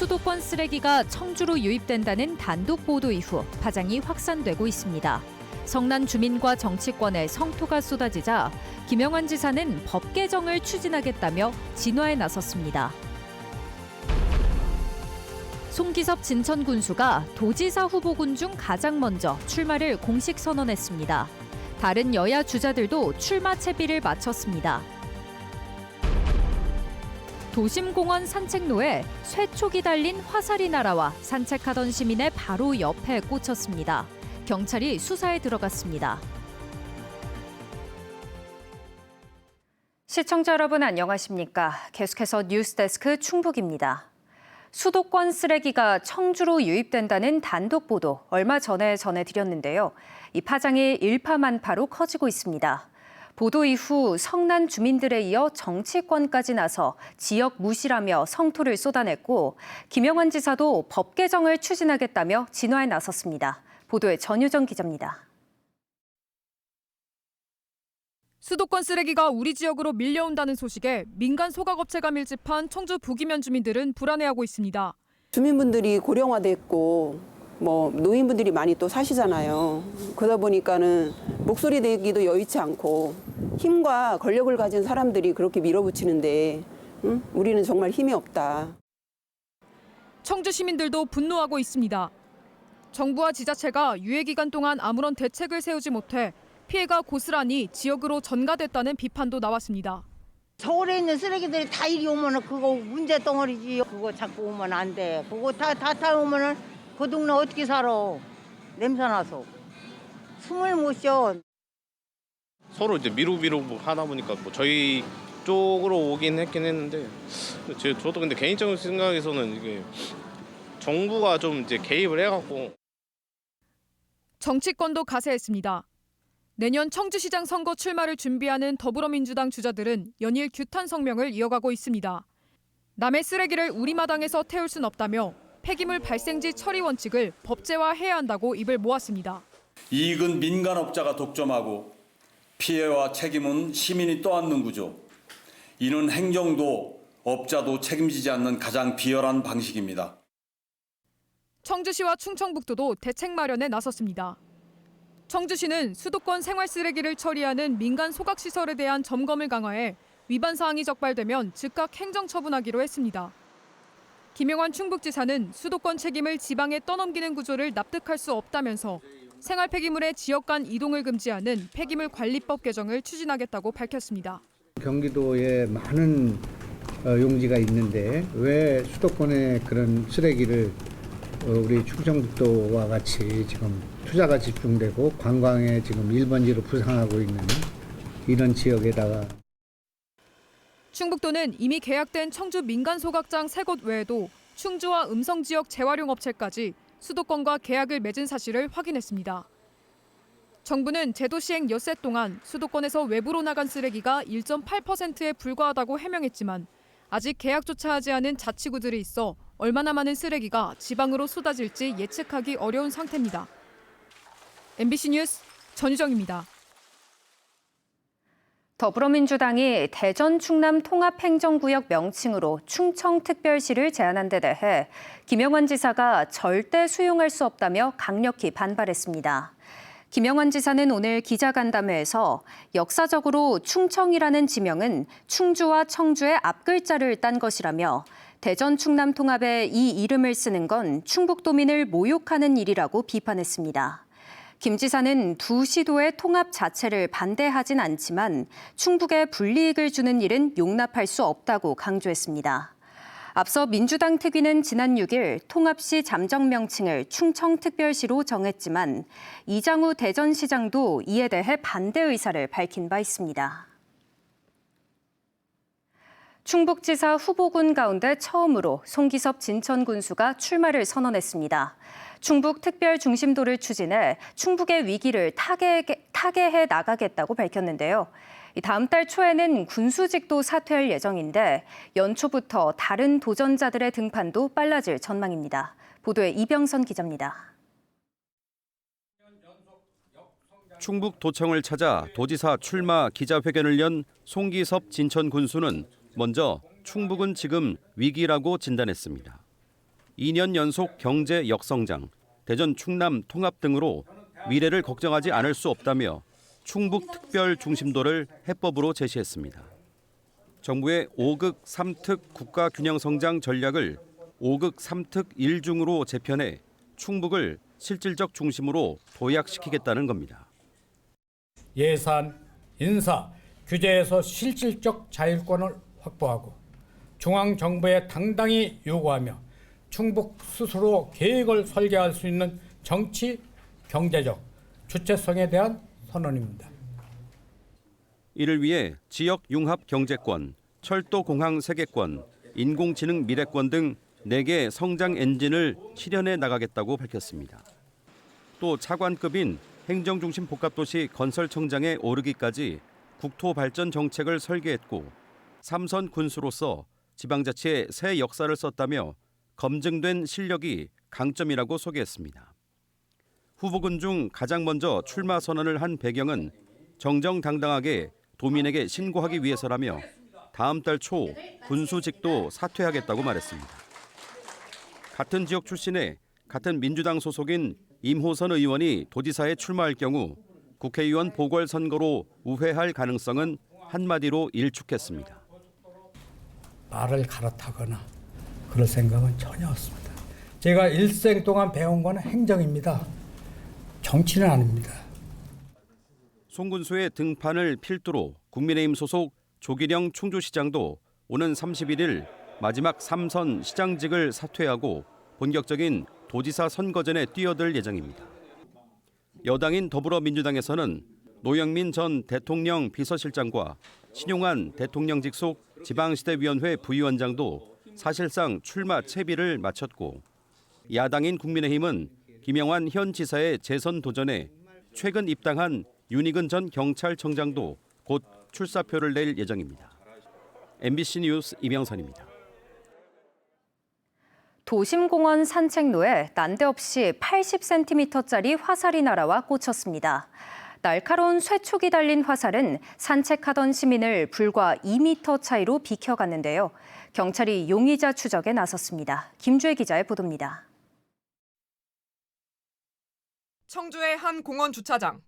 수도권 쓰레기가 청주로 유입된다는 단독 보도 이후 파장이 확산되고 있습니다. 성난 주민과 정치권의 성토가 쏟아지자 김영환 지사는 법 개정을 추진하겠다며 진화에 나섰습니다. 송기섭 진천 군수가 도지사 후보군 중 가장 먼저 출마를 공식 선언했습니다. 다른 여야 주자들도 출마 채비를 마쳤습니다. 도심공원 산책로에 쇠촉이 달린 화살이 날아와 산책하던 시민의 바로 옆에 꽂혔습니다. 경찰이 수사에 들어갔습니다. 시청자 여러분 안녕하십니까? 계속해서 뉴스데스크 충북입니다. 수도권 쓰레기가 청주로 유입된다는 단독 보도 얼마 전에 전해드렸는데요. 이 파장이 일파만파로 커지고 있습니다. 보도 이후 성난 주민들에 이어 정치권까지 나서 지역 무시라며 성토를 쏟아냈고 김영환 지사도 법 개정을 추진하겠다며 진화에 나섰습니다. 보도에 전유정 기자입니다. 수도권 쓰레기가 우리 지역으로 밀려온다는 소식에 민간 소각업체가 밀집한 청주 북이면 주민들은 불안해하고 있습니다. 주민분들이 고령화됐고 노인분들이 많이 또 사시잖아요. 그러다 보니까는 목소리 내기도 여의치 않고 힘과 권력을 가진 사람들이 그렇게 밀어붙이는데 우리는 정말 힘이 없다. 청주 시민들도 분노하고 있습니다. 정부와 지자체가 유예 기간 동안 아무런 대책을 세우지 못해 피해가 고스란히 지역으로 전가됐다는 비판도 나왔습니다. 서울에 있는 쓰레기들이 다 이리 오면은 그거 문제 덩어리지. 그거 자꾸 오면 안 돼. 그거 다 오면은 그 동네 어떻게 살아? 냄새 나서 숨을 못 쉬어. 서로 이제 미루미루 하다 보니까 저희 쪽으로 오긴 했는데 저도 근데 개인적인 생각에서는 이게 정부가 좀 이제 개입을 해갖고 정치권도 가세했습니다. 내년 청주시장 선거 출마를 준비하는 더불어민주당 주자들은 연일 규탄 성명을 이어가고 있습니다. 남의 쓰레기를 우리 마당에서 태울 순 없다며 폐기물 발생지 처리 원칙을 법제화해야 한다고 입을 모았습니다. 이익은 민간업자가 독점하고 피해와 책임은 시민이 떠안는 구조. 이는 행정도 업자도 책임지지 않는 가장 비열한 방식입니다. 청주시와 충청북도도 대책 마련에 나섰습니다. 청주시는 수도권 생활 쓰레기를 처리하는 민간 소각시설에 대한 점검을 강화해 위반 사항이 적발되면 즉각 행정처분하기로 했습니다. 김영환 충북지사는 수도권 책임을 지방에 떠넘기는 구조를 납득할 수 없다면서 생활 폐기물의 지역 간 이동을 금지하는 폐기물 관리법 개정을 추진하겠다고 밝혔습니다. 경기도에 많은 용지가 있는데 왜 수도권에 그런 쓰레기를 우리 충청북도와 같이 지금 투자가 집중되고 관광에 지금 1번지로 부상하고 있는 이런 지역에다가 충북도는 이미 계약된 청주 민간 소각장 3곳 외에도 충주와 음성 지역 재활용 업체까지 수도권과 계약을 맺은 사실을 확인했습니다. 정부는 제도 시행 엿새 동안 수도권에서 외부로 나간 쓰레기가 1.8%에 불과하다고 해명했지만 아직 계약조차 하지 않은 자치구들이 있어 얼마나 많은 쓰레기가 지방으로 쏟아질지 예측하기 어려운 상태입니다. MBC 뉴스 전유정입니다. 더불어민주당이 대전 충남 통합행정구역 명칭으로 충청특별시를 제안한 데 대해 김영환 지사가 절대 수용할 수 없다며 강력히 반발했습니다. 김영환 지사는 오늘 기자간담회에서 역사적으로 충청이라는 지명은 충주와 청주의 앞글자를 딴 것이라며 대전 충남 통합에 이 이름을 쓰는 건 충북도민을 모욕하는 일이라고 비판했습니다. 김 지사는 두 시도의 통합 자체를 반대하진 않지만 충북에 불이익을 주는 일은 용납할 수 없다고 강조했습니다. 앞서 민주당 특위는 지난 6일 통합시 잠정 명칭을 충청특별시로 정했지만 이장우 대전시장도 이에 대해 반대 의사를 밝힌 바 있습니다. 충북지사 후보군 가운데 처음으로 송기섭 진천 군수가 출마를 선언했습니다. 충북 특별 중심도를 추진해 충북의 위기를 타개해 나가겠다고 밝혔는데요. 다음 달 초에는 군수직도 사퇴할 예정인데 연초부터 다른 도전자들의 등판도 빨라질 전망입니다. 보도에 이병선 기자입니다. 충북 도청을 찾아 도지사 출마 기자회견을 연 송기섭 진천 군수는 먼저 충북은 지금 위기라고 진단했습니다. 2년 연속 경제 역성장, 대전 충남 통합 등으로 미래를 걱정하지 않을 수 없다며 충북 특별 중심도를 해법으로 제시했습니다. 정부의 5극 3특 국가 균형 성장 전략을 5극 3특 1중으로 재편해 충북을 실질적 중심으로 도약시키겠다는 겁니다. 예산, 인사, 규제에서 실질적 자율권을 확보하고 중앙정부에 당당히 요구하며 충북 스스로 계획을 설계할 수 있는 정치, 경제적 주체성에 대한 선언입니다. 이를 위해 지역 융합 경제권, 철도 공항 세계권, 인공지능 미래권 등 4개 성장 엔진을 실현해 나가겠다고 밝혔습니다. 또 차관급인 행정중심 복합도시 건설청장에 오르기까지 국토발전 정책을 설계했고 3선 군수로서 지방자치의 새 역사를 썼다며 검증된 실력이 강점이라고 소개했습니다. 후보군 중 가장 먼저 출마 선언을 한 배경은 정정당당하게 도민에게 신고하기 위해서라며 다음 달 초 군수직도 사퇴하겠다고 말했습니다. 같은 지역 출신의 같은 민주당 소속인 임호선 의원이 도지사에 출마할 경우 국회의원 보궐선거로 우회할 가능성은 한마디로 일축했습니다. 말을 갈아타거나 그럴 생각은 전혀 없습니다. 제가 일생 동안 배운 건 행정입니다. 정치는 아닙니다. 송 군수의 등판을 필두로 국민의힘 소속 조기령 충주시장도 오는 31일 마지막 3선 시장직을 사퇴하고 본격적인 도지사 선거전에 뛰어들 예정입니다. 여당인 더불어민주당에서는 노영민 전 대통령 비서실장과 신용환 대통령 직속 지방시대위원회 부위원장도 사실상 출마 채비를 마쳤고 야당인 국민의힘은 김영환 현 지사의 재선 도전에 최근 입당한 윤희근 전 경찰청장도 곧 출사표를 낼 예정입니다. MBC 뉴스 이명선입니다. 도심공원 산책로에 난데없이 80cm짜리 화살이 날아와 꽂혔습니다. 날카로운 쇠촉이 달린 화살은 산책하던 시민을 불과 2m 차이로 비켜갔는데요. 경찰이 용의자 추적에 나섰습니다. 김주혜 기자의 보도입니다. 청주의 한 공원 주차장.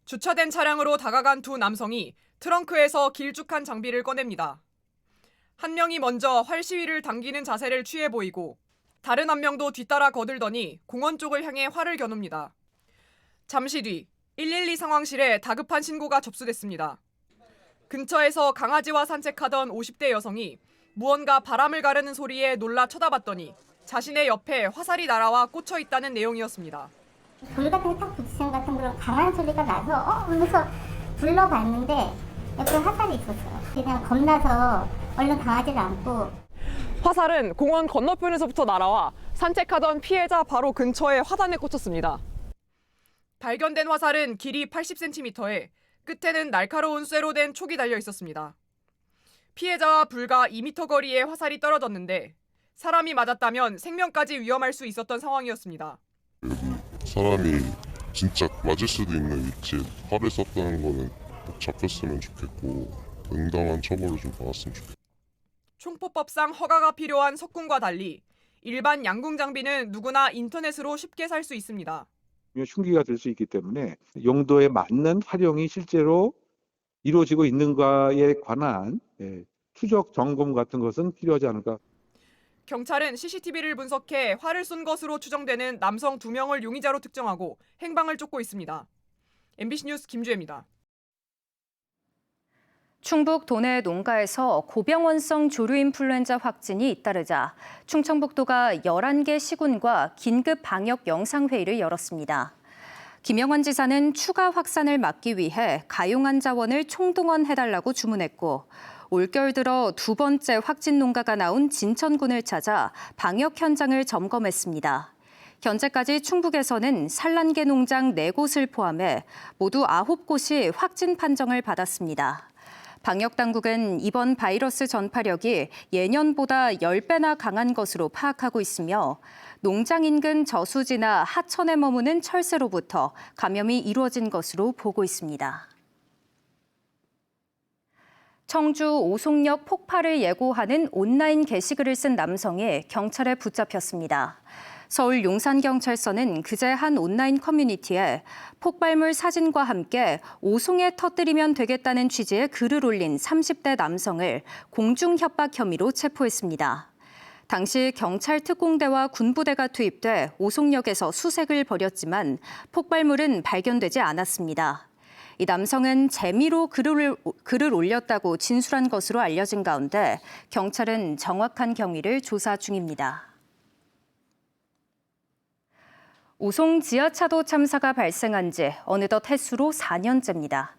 주차된 차량으로 다가간 두 남성이 트렁크에서 길쭉한 장비를 꺼냅니다. 한 명이 먼저 활 시위를 당기는 자세를 취해 보이고 다른 한 명도 뒤따라 거들더니 공원 쪽을 향해 활을 겨눕니다. 잠시 뒤 112 상황실에 다급한 신고가 접수됐습니다. 근처에서 강아지와 산책하던 50대 여성이 무언가 바람을 가르는 소리에 놀라 쳐다봤더니 자신의 옆에 화살이 날아와 꽂혀 있다는 내용이었습니다. 돌 같은 게 탁 부딪히는 같은 그런 강한 소리가 나서 하면서 불러봤는데 옆에 화살이 있었어요. 그냥 겁나서 얼른 강아지를 안고. 화살은 공원 건너편에서부터 날아와 산책하던 피해자 바로 근처에 화단에 꽂혔습니다. 발견된 화살은 길이 80cm에 끝에는 날카로운 쇠로 된 촉이 달려 있었습니다. 피해자와 불과 2m 거리에 화살이 떨어졌는데 사람이 맞았다면 생명까지 위험할 수 있었던 상황이었습니다. 사람이 진짜 맞을 수도 있는 위치에 활을 쐈다는 거는 꼭 잡혔으면 좋겠고 응당한 처벌을 좀 받았으면 좋겠고. 총포법상 허가가 필요한 석궁과 달리 일반 양궁 장비는 누구나 인터넷으로 쉽게 살 수 있습니다. 흉기가 될 수 있기 때문에 용도에 맞는 활용이 실제로 이루어지고 있는가에 관한 추적 점검 같은 것은 필요하지 않을까. 경찰은 CCTV를 분석해 활을 쏜 것으로 추정되는 남성 2명을 용의자로 특정하고 행방을 쫓고 있습니다. MBC 뉴스 김주혜입니다. 충북 도내 농가에서 고병원성 조류인플루엔자 확진이 잇따르자 충청북도가 11개 시군과 긴급 방역 영상회의를 열었습니다. 김영환 지사는 추가 확산을 막기 위해 가용한 자원을 총동원해달라고 주문했고 올겨울 들어 두 번째 확진 농가가 나온 진천군을 찾아 방역 현장을 점검했습니다. 현재까지 충북에서는 산란계 농장 4곳을 포함해 모두 9곳이 확진 판정을 받았습니다. 방역당국은 이번 바이러스 전파력이 예년보다 10배나 강한 것으로 파악하고 있으며 농장 인근 저수지나 하천에 머무는 철새로부터 감염이 이루어진 것으로 보고 있습니다. 청주 오송역 폭파를 예고하는 온라인 게시글을 쓴 남성이 경찰에 붙잡혔습니다. 서울 용산경찰서는 그제 한 온라인 커뮤니티에 폭발물 사진과 함께 오송에 터뜨리면 되겠다는 취지의 글을 올린 30대 남성을 공중협박 혐의로 체포했습니다. 당시 경찰 특공대와 군부대가 투입돼 오송역에서 수색을 벌였지만 폭발물은 발견되지 않았습니다. 이 남성은 재미로 글을 올렸다고 진술한 것으로 알려진 가운데 경찰은 정확한 경위를 조사 중입니다. 오송 지하차도 참사가 발생한 지 어느덧 햇수로 4년째입니다.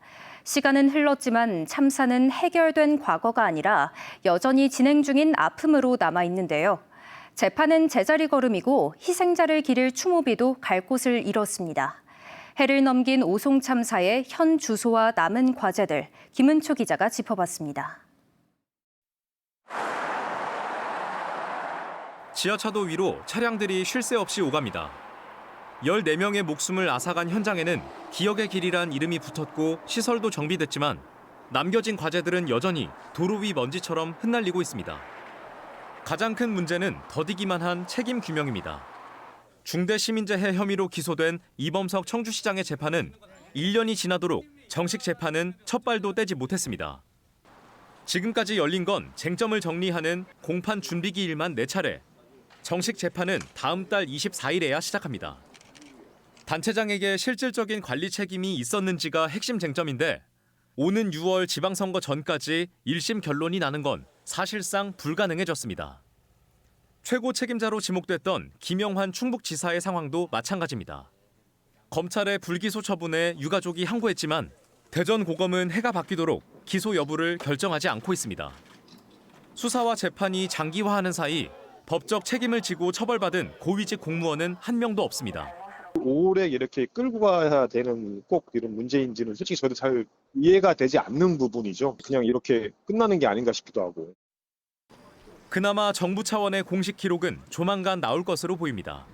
시간은 흘렀지만 참사는 해결된 과거가 아니라 여전히 진행 중인 아픔으로 남아 있는데요. 재판은 제자리 걸음이고 희생자를 기릴 추모비도 갈 곳을 잃었습니다. 해를 넘긴 오송 참사의 현 주소와 남은 과제들, 김은초 기자가 짚어봤습니다. 지하차도 위로 차량들이 쉴 새 없이 오갑니다. 14명의 목숨을 앗아간 현장에는 기억의 길이란 이름이 붙었고 시설도 정비됐지만 남겨진 과제들은 여전히 도로 위 먼지처럼 흩날리고 있습니다. 가장 큰 문제는 더디기만 한 책임 규명입니다. 중대시민재해 혐의로 기소된 이범석 청주시장의 재판은 1년이 지나도록 정식 재판은 첫 발도 떼지 못했습니다. 지금까지 열린 건 쟁점을 정리하는 공판 준비기일만 4차례. 정식 재판은 다음 달 24일에야 시작합니다. 단체장에게 실질적인 관리 책임이 있었는지가 핵심 쟁점인데 오는 6월 지방선거 전까지 1심 결론이 나는 건 사실상 불가능해졌습니다. 최고 책임자로 지목됐던 김영환 충북지사의 상황도 마찬가지입니다. 검찰의 불기소 처분에 유가족이 항고했지만 대전고검은 해가 바뀌도록 기소 여부를 결정하지 않고 있습니다. 수사와 재판이 장기화하는 사이 법적 책임을 지고 처벌받은 고위직 공무원은 한 명도 없습니다. 오래 이렇게 끌고 가야 되는 꼭 이런 문제인지는 솔직히 저도 잘 이해가 되지 않는 부분이죠. 그냥 이렇게 끝나는 게 아닌가 싶기도 하고. 그나마 정부 차원의 공식 기록은 조만간 나올 것으로 보입니다.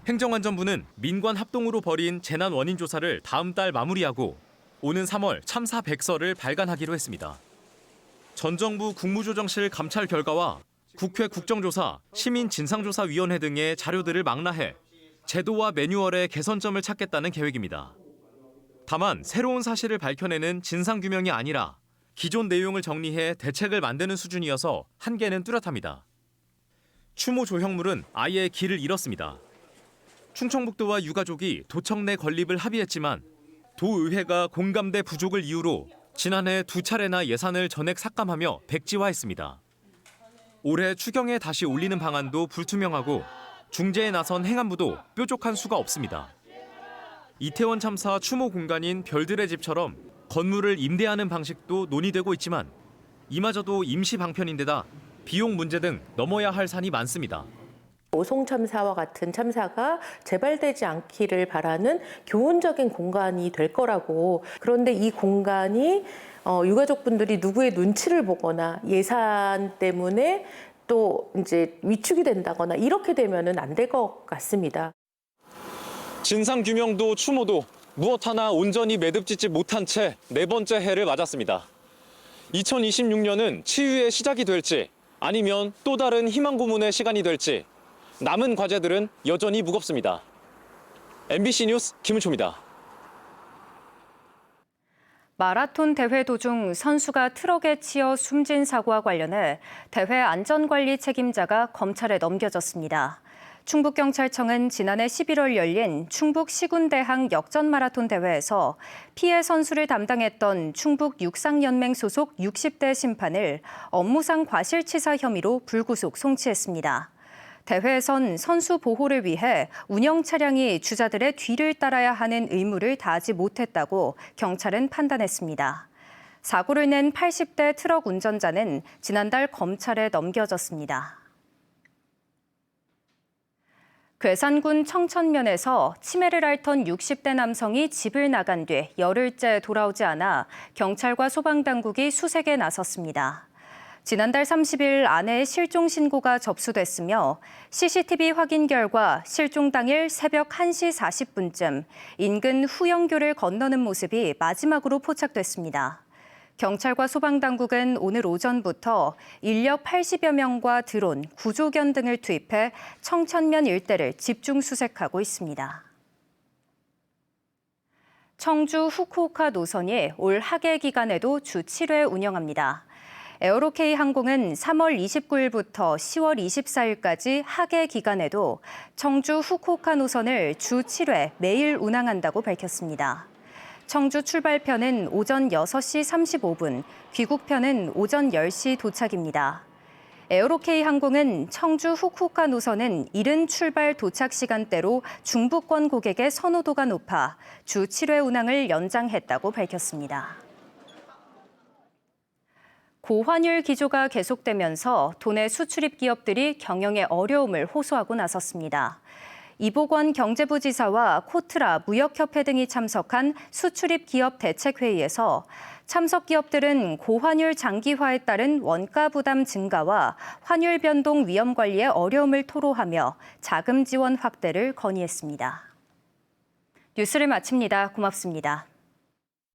행정안전부는 민관 합동으로 벌인 재난 원인 조사를 다음 달 마무리하고 오는 3월 참사 백서를 발간하기로 했습니다. 전 정부 국무조정실 감찰 결과와 국회 국정조사, 시민진상조사위원회 등의 자료들을 망라해 제도와 매뉴얼의 개선점을 찾겠다는 계획입니다. 다만 새로운 사실을 밝혀내는 진상규명이 아니라 기존 내용을 정리해 대책을 만드는 수준이어서 한계는 뚜렷합니다. 추모 조형물은 아예 길을 잃었습니다. 충청북도와 유가족이 도청 내 건립을 합의했지만 도의회가 공감대 부족을 이유로 지난해 2차례나 예산을 전액 삭감하며 백지화했습니다. 올해 추경에 다시 올리는 방안도 불투명하고 중재에 나선 행안부도 뾰족한 수가 없습니다. 이태원 참사 추모 공간인 별들의 집처럼 건물을 임대하는 방식도 논의되고 있지만 이마저도 임시 방편인데다 비용 문제 등 넘어야 할 산이 많습니다. 오송 참사와 같은 참사가 재발되지 않기를 바라는 교훈적인 공간이 될 거라고. 그런데 이 공간이 유가족분들이 누구의 눈치를 보거나 예산 때문에 또 이제 위축이 된다거나 이렇게 되면은 안 될 것 같습니다. 진상규명도 추모도 무엇 하나 온전히 매듭짓지 못한 채 4번째 해를 맞았습니다. 2026년은 치유의 시작이 될지 아니면 또 다른 희망 고문의 시간이 될지 남은 과제들은 여전히 무겁습니다. MBC 뉴스 김은초입니다. 마라톤 대회 도중 선수가 트럭에 치여 숨진 사고와 관련해 대회 안전관리 책임자가 검찰에 넘겨졌습니다. 충북경찰청은 지난해 11월 열린 충북 시군대항 역전 마라톤 대회에서 피해 선수를 담당했던 충북 육상연맹 소속 60대 심판을 업무상 과실치사 혐의로 불구속 송치했습니다. 대회에선 선수 보호를 위해 운영 차량이 주자들의 뒤를 따라야 하는 의무를 다하지 못했다고 경찰은 판단했습니다. 사고를 낸 80대 트럭 운전자는 지난달 검찰에 넘겨졌습니다. 괴산군 청천면에서 치매를 앓던 60대 남성이 집을 나간 뒤 열흘째 돌아오지 않아 경찰과 소방당국이 수색에 나섰습니다. 지난달 30일 아내의 실종 신고가 접수됐으며 CCTV 확인 결과 실종 당일 새벽 1시 40분쯤 인근 후영교를 건너는 모습이 마지막으로 포착됐습니다. 경찰과 소방당국은 오늘 오전부터 인력 80여 명과 드론, 구조견 등을 투입해 청천면 일대를 집중 수색하고 있습니다. 청주 후쿠오카 노선이 올 하계 기간에도 주 7회 운영합니다. 에어로케이 항공은 3월 29일부터 10월 24일까지 하계 기간에도 청주 후쿠오카 노선을 주 7회 매일 운항한다고 밝혔습니다. 청주 출발편은 오전 6시 35분, 귀국편은 오전 10시 도착입니다. 에어로케이 항공은 청주 후쿠오카 노선은 이른 출발 도착 시간대로 중부권 고객의 선호도가 높아 주 7회 운항을 연장했다고 밝혔습니다. 고환율 기조가 계속되면서 도내 수출입 기업들이 경영에 어려움을 호소하고 나섰습니다. 이보권 경제부 지사와 코트라 무역협회 등이 참석한 수출입 기업 대책회의에서 참석 기업들은 고환율 장기화에 따른 원가 부담 증가와 환율 변동 위험 관리에 어려움을 토로하며 자금 지원 확대를 건의했습니다. 뉴스를 마칩니다. 고맙습니다.